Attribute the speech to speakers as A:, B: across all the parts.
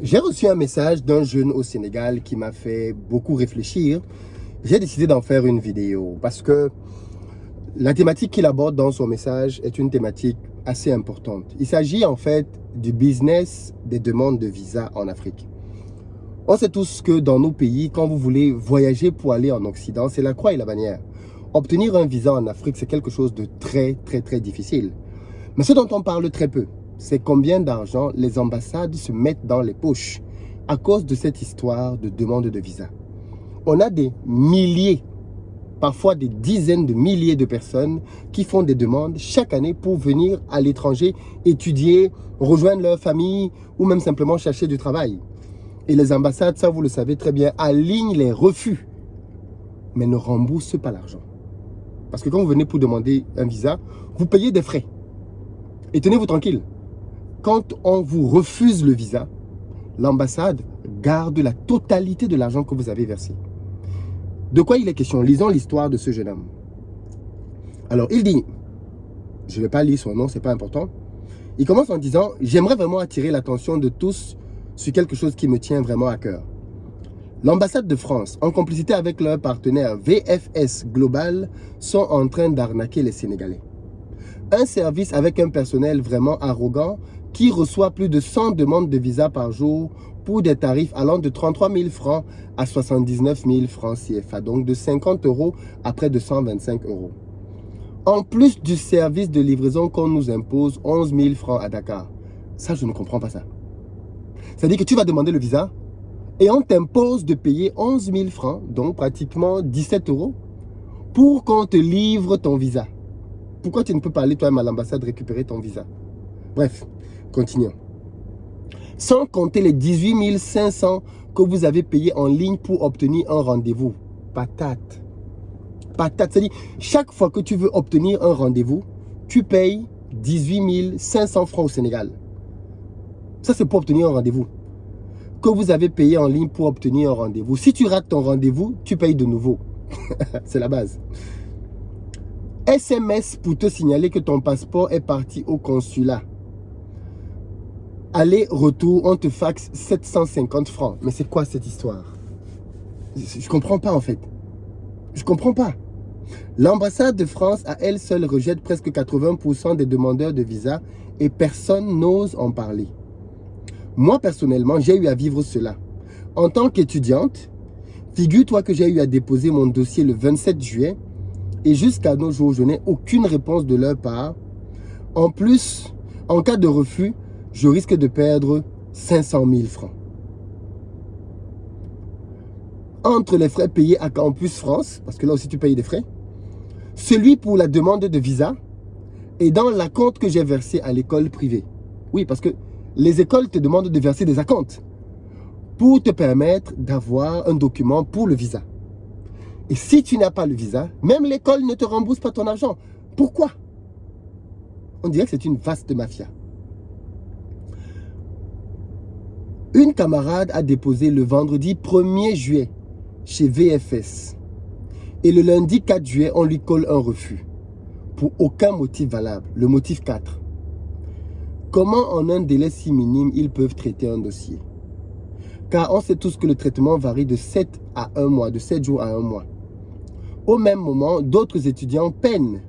A: J'ai reçu un message d'un jeune au Sénégal qui m'a fait beaucoup réfléchir. J'ai décidé d'en faire une vidéo parce que la thématique qu'il aborde dans son message est une thématique assez importante. Il s'agit en fait du business des demandes de visa en Afrique. On sait tous que dans nos pays, quand vous voulez voyager pour aller en Occident, c'est la croix et la bannière. Obtenir un visa en Afrique, c'est quelque chose de très difficile. Mais ce dont on parle très peu, c'est combien d'argent les ambassades se mettent dans les poches à cause de cette histoire de demande de visa. On a des milliers, parfois des dizaines de milliers de personnes qui font des demandes chaque année pour venir à l'étranger, étudier, rejoindre leur famille ou même simplement chercher du travail. Et les ambassades, ça vous le savez très bien, alignent les refus, mais ne remboursent pas l'argent. Parce que quand vous venez pour demander un visa, vous payez des frais. Et tenez-vous tranquille, quand on vous refuse le visa, l'ambassade garde la totalité de l'argent que vous avez versé. De quoi il est question? Lisons l'histoire de ce jeune homme. Alors, il dit, je ne vais pas lire son nom, ce n'est pas important. Il commence en disant, j'aimerais vraiment attirer l'attention de tous sur quelque chose qui me tient vraiment à cœur. L'ambassade de France, en complicité avec leur partenaire VFS Global, sont en train d'arnaquer les Sénégalais. Un service avec un personnel vraiment arrogant qui reçoit plus de 100 demandes de visa par jour pour des tarifs allant de 33 000 francs à 79 000 francs CFA, donc de 50 € à près de 125 €. En plus du service de livraison qu'on nous impose 11 000 francs à Dakar. Ça, je ne comprends pas ça. C'est-à-dire que tu vas demander le visa et on t'impose de payer 11 000 francs, donc pratiquement 17 € pour qu'on te livre ton visa. Pourquoi tu ne peux pas aller toi-même à l'ambassade récupérer ton visa? Bref, continuons. Sans compter les 18 500 que vous avez payés en ligne pour obtenir un rendez-vous. Patate. Patate. C'est-à-dire, chaque fois que tu veux obtenir un rendez-vous, tu payes 18 500 francs au Sénégal. Ça, c'est pour obtenir un rendez-vous. Que vous avez payé en ligne pour obtenir un rendez-vous. Si tu rates ton rendez-vous, tu payes de nouveau. C'est la base. SMS pour te signaler que ton passeport est parti au consulat. Aller-retour, on te faxe 750 francs. Mais c'est quoi cette histoire? Je comprends pas en fait. Je comprends pas. L'ambassade de France à elle seule rejette presque 80% des demandeurs de visa et personne n'ose en parler. Moi personnellement, j'ai eu à vivre cela. En tant qu'étudiante, figure-toi que j'ai eu à déposer mon dossier le 27 juillet et jusqu'à nos jours, je n'ai aucune réponse de leur part. En plus, en cas de refus, je risque de perdre 500 000 francs. Entre les frais payés à Campus France, parce que là aussi tu payes des frais, celui pour la demande de visa et dans l'acompte que j'ai versé à l'école privée. Oui, parce que les écoles te demandent de verser des acomptes pour te permettre d'avoir un document pour le visa. Et si tu n'as pas le visa, même l'école ne te rembourse pas ton argent. Pourquoi? On dirait que c'est une vaste mafia. Une camarade a déposé le vendredi 1er juillet chez VFS. Et le lundi 4 juillet, on lui colle un refus. Pour aucun motif valable. Le motif 4. Comment en un délai si minime ils peuvent traiter un dossier? Car on sait tous que le traitement varie de 7 à 1 mois, de 7 jours à 1 mois. Au même moment, d'autres étudiants peinent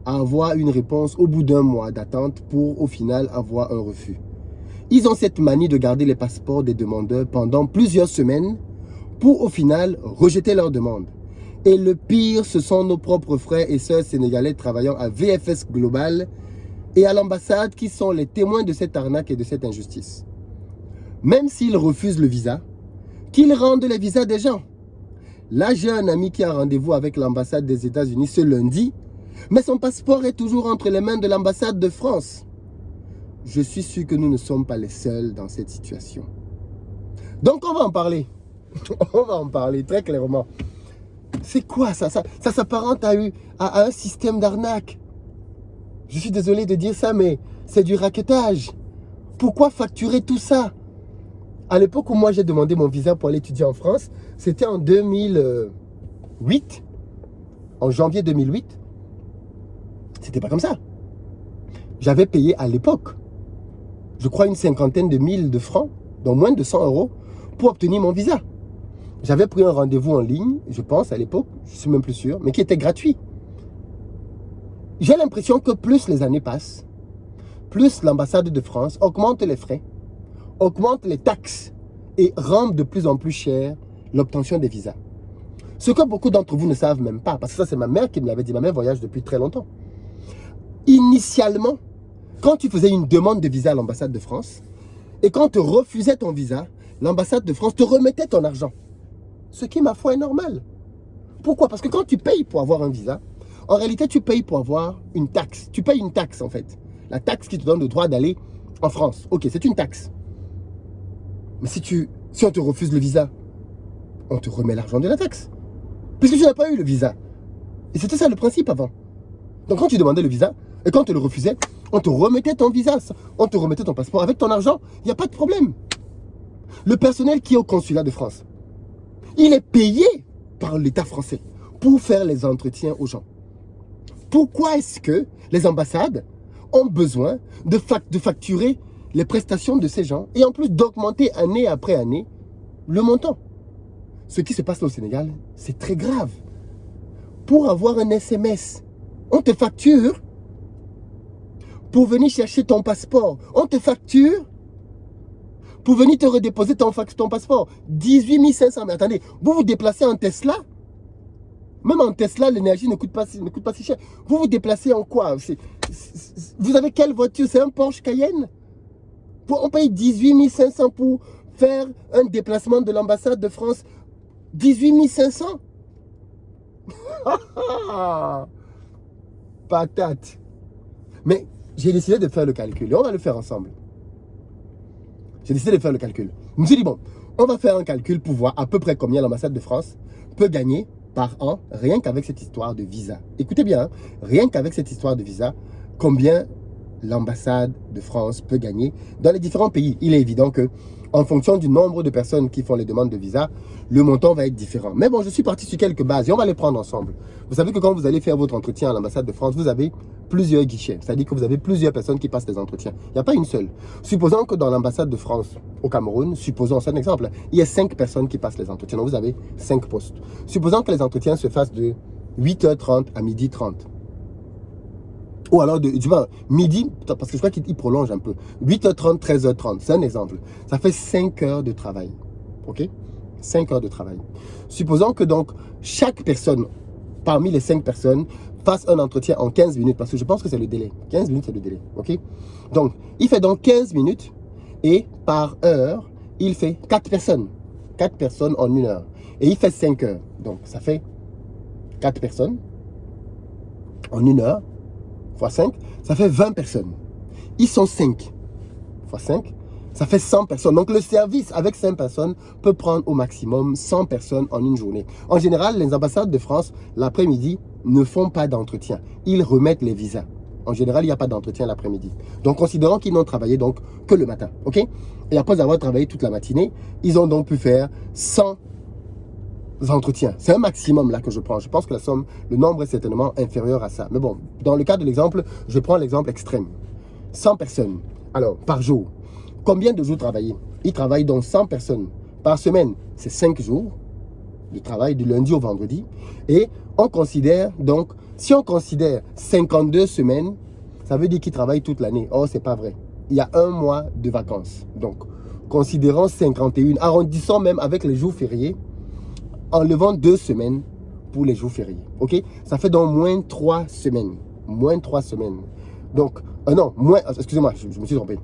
A: à avoir une réponse au bout d'1 mois d'attente pour au final avoir un refus. Ils ont cette manie de garder les passeports des demandeurs pendant plusieurs semaines pour au final rejeter leur demande. Et le pire, ce sont nos propres frères et sœurs sénégalais travaillant à VFS Global et à l'ambassade qui sont les témoins de cette arnaque et de cette injustice. Même s'ils refusent le visa, qu'ils rendent les visas des gens. Là, j'ai un ami qui a rendez-vous avec l'ambassade des États-Unis ce lundi, mais son passeport est toujours entre les mains de l'ambassade de France. Je suis sûr que nous ne sommes pas les seuls dans cette situation. Donc, on va en parler. On va en parler très clairement. C'est quoi ça? Ça s'apparente à un système d'arnaque. Je suis désolé de dire ça, mais c'est du raquettage. Pourquoi facturer tout ça? À l'époque où moi j'ai demandé mon visa pour aller étudier en France, c'était en 2008, en janvier 2008. C'était pas comme ça. J'avais payé à l'époque, je crois une 50aine de mille de francs donc moins de 100 € pour obtenir mon visa. J'avais pris un rendez-vous en ligne, je pense à l'époque, je ne suis même plus sûr, mais qui était gratuit. J'ai l'impression que plus les années passent, plus l'ambassade de France augmente les frais, augmente les taxes et rend de plus en plus cher l'obtention des visas. Ce que beaucoup d'entre vous ne savent même pas, parce que ça c'est ma mère qui me l'avait dit, ma mère voyage depuis très longtemps. Initialement, quand tu faisais une demande de visa à l'ambassade de France, et quand tu refusais ton visa, l'ambassade de France te remettait ton argent. Ce qui, ma foi, est normal. Pourquoi? Parce que quand tu payes pour avoir un visa, en réalité, tu payes pour avoir une taxe. Tu payes une taxe, en fait. La taxe qui te donne le droit d'aller en France. Ok, c'est une taxe. Mais si on te refuse le visa, on te remet l'argent de la taxe. Puisque tu n'as pas eu le visa. Et c'était ça le principe avant. Donc quand tu demandais le visa, et quand on te le refusait, on te remettait ton visa, on te remettait ton passeport avec ton argent, il n'y a pas de problème. Le personnel qui est au consulat de France, il est payé par l'État français pour faire les entretiens aux gens. Pourquoi est-ce que les ambassades ont besoin de facturer les prestations de ces gens et en plus d'augmenter année après année le montant? Ce qui se passe au Sénégal, c'est très grave. Pour avoir un SMS, on te facture. Pour venir chercher ton passeport, on te facture. Pour venir te redéposer ton passeport, 18 500. Mais attendez, vous vous déplacez en Tesla? Même en Tesla, l'énergie ne coûte pas si cher. Vous vous déplacez en quoi? Vous avez quelle voiture? C'est un Porsche Cayenne? On paye 18 500 pour faire un déplacement de l'ambassade de France. 18 500? Patate. Mais j'ai décidé de faire le calcul et on va le faire ensemble. J'ai décidé de faire le calcul. Je me suis dit, bon, on va faire un calcul pour voir à peu près combien l'ambassade de France peut gagner par an, rien qu'avec cette histoire de visa. Écoutez bien, hein, rien qu'avec cette histoire de visa, combien l'ambassade de France peut gagner dans les différents pays. Il est évident que, en fonction du nombre de personnes qui font les demandes de visa, le montant va être différent. Mais bon, je suis parti sur quelques bases et on va les prendre ensemble. Vous savez que quand vous allez faire votre entretien à l'ambassade de France, vous avez plusieurs guichets. C'est-à-dire que vous avez plusieurs personnes qui passent les entretiens. Il n'y a pas une seule. Supposons que dans l'ambassade de France au Cameroun, supposons, c'est un exemple, il y a 5 personnes qui passent les entretiens. Donc vous avez 5 postes. Supposons que les entretiens se fassent de 8h30 à 12h30. Ou alors, du moins, midi, parce que je crois qu'il prolonge un peu. 8h30, 13h30, c'est un exemple. Ça fait 5 heures de travail. OK? 5 heures de travail. Supposons que donc, chaque personne, parmi les 5 personnes, fasse un entretien en 15 minutes, parce que je pense que c'est le délai. 15 minutes, c'est le délai. OK? Donc, il fait donc 15 minutes, et par heure, il fait 4 personnes. 4 personnes en 1 heure. Et il fait 5 heures. Donc, ça fait 4 personnes en 1 heure. Fois 5, ça fait 20 personnes. Ils sont 5. Fois 5, ça fait 100 personnes. Donc le service avec 5 personnes peut prendre au maximum 100 personnes en une journée. En général, les ambassades de France, l'après-midi, ne font pas d'entretien. Ils remettent les visas. En général, il n'y a pas d'entretien l'après-midi. Donc considérons qu'ils n'ont travaillé donc que le matin. OK? Et après avoir travaillé toute la matinée, ils ont donc pu faire 100 entretiens. C'est un maximum là que je prends. Je pense que le nombre est certainement inférieur à ça. Mais bon, dans le cas de l'exemple, je prends l'exemple extrême. 100 personnes. Alors, par jour. Combien de jours travailler? Ils travaillent donc 100 personnes par semaine. C'est 5 jours de travail du lundi au vendredi. Et on considère donc, si on considère 52 semaines, ça veut dire qu'ils travaillent toute l'année. Oh, c'est pas vrai. Il y a un mois de vacances. Donc, considérons 51, arrondissons même avec les jours fériés, enlevant 2 semaines pour les jours fériés. OK? Ça fait donc moins 3 semaines. Moins 3 semaines. Donc, non, moins, excusez-moi, je me suis trompé.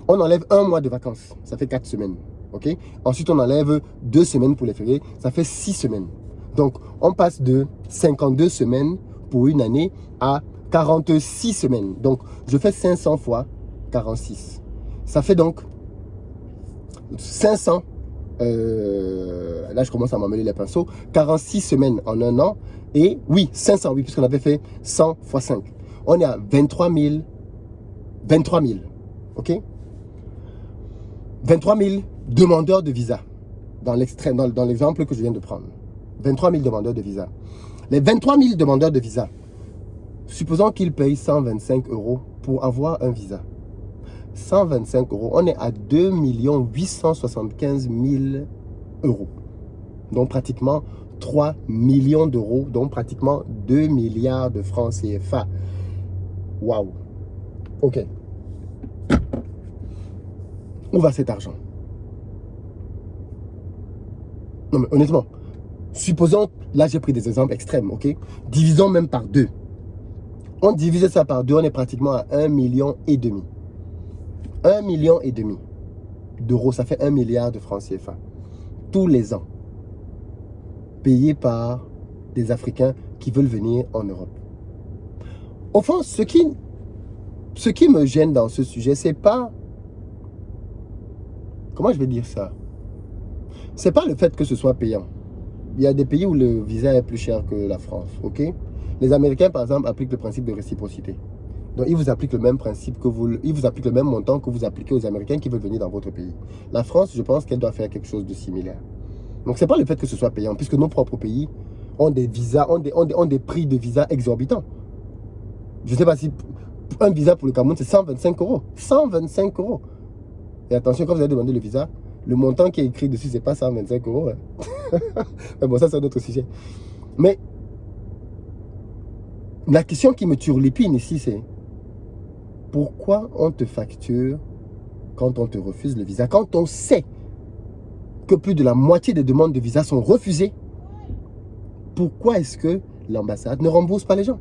A: On enlève un mois de vacances. Ça fait 4 semaines. OK? Ensuite, on enlève 2 semaines pour les fériés. Ça fait 6 semaines. Donc, on passe de 52 semaines pour une année à 46 semaines. Donc, je fais 500 fois 46. Ça fait donc 500. Là, je commence à m'emmêler les pinceaux. 46 semaines en un an. Et oui, 500, oui, puisqu'on avait fait 100 fois 5. On est à 23 000. 23 000. OK? 23 000 demandeurs de visa. Dans l'exemple que je viens de prendre. 23 000 demandeurs de visa. Les 23 000 demandeurs de visa, supposons qu'ils payent 125 € pour avoir un visa. 125 euros. On est à 2 875 000 euros. Donc pratiquement 3 millions d'euros, donc pratiquement 2 milliards de francs CFA. Waouh. Ok. Où va cet argent? Non mais honnêtement, supposons, là j'ai pris des exemples extrêmes, ok? Divisons même par 2. On divise ça par 2, on est pratiquement à 1,5 million. 1,5 million d'euros, ça fait 1 milliard de francs CFA. Tous les ans. Payés par des Africains qui veulent venir en Europe. Au fond, ce qui me gêne dans ce sujet, c'est pas... Comment je vais dire ça? C'est pas le fait que ce soit payant. Il y a des pays où le visa est plus cher que la France, ok? Les Américains, par exemple, appliquent le principe de réciprocité. Donc, ils vous appliquent le même principe ils vous appliquent le même montant que vous appliquez aux Américains qui veulent venir dans votre pays. La France, je pense qu'elle doit faire quelque chose de similaire. Donc, c'est pas le fait que ce soit payant, puisque nos propres pays ont des visas, ont des prix de visa exorbitants. Je ne sais pas si un visa pour le Cameroun, c'est 125 euros. 125 euros. Et attention, quand vous allez demander le visa, le montant qui est écrit dessus, c'est pas 125 euros. Hein. Mais bon, ça, c'est un autre sujet. Mais la question qui me turlupine ici, c'est pourquoi on te facture quand on te refuse le visa? Quand on sait que plus de la moitié des demandes de visa sont refusées, pourquoi est-ce que l'ambassade ne rembourse pas les gens?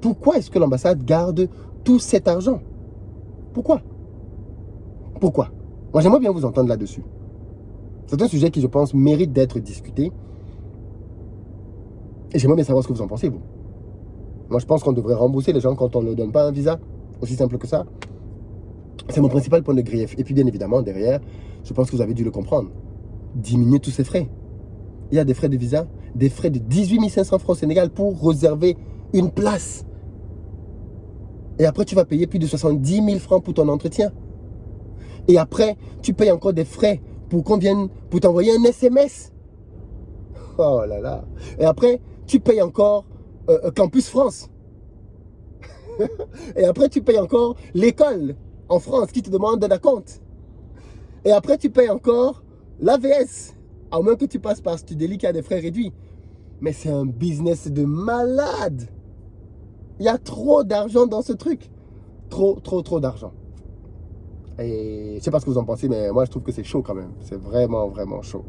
A: Pourquoi est-ce que l'ambassade garde tout cet argent? Pourquoi? Pourquoi? Moi, j'aimerais bien vous entendre là-dessus. C'est un sujet qui, je pense, mérite d'être discuté. Et j'aimerais bien savoir ce que vous en pensez, vous. Moi, je pense qu'on devrait rembourser les gens quand on ne leur donne pas un visa. Aussi simple que ça. C'est mon principal point de grief. Et puis, bien évidemment, derrière, je pense que vous avez dû le comprendre. Diminuer tous ces frais. Il y a des frais de visa, des frais de 18 500 francs au Sénégal pour réserver une place. Et après, tu vas payer plus de 70 000 francs pour ton entretien. Et après, tu payes encore des frais pour qu'on vienne, pour t'envoyer un SMS. Oh là là. Et après, tu payes encore Campus France. Et après, tu payes encore l'école en France qui te demande un acompte. Et après, tu payes encore l'AVS. À moins que tu passes par Studeli qui a des frais réduits. Mais c'est un business de malade. Il y a trop d'argent dans ce truc. Trop d'argent. Et je ne sais pas ce que vous en pensez, mais moi je trouve que c'est chaud quand même. C'est vraiment, vraiment chaud.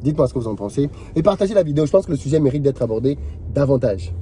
A: Dites-moi ce que vous en pensez. Et partagez la vidéo. Je pense que le sujet mérite d'être abordé davantage.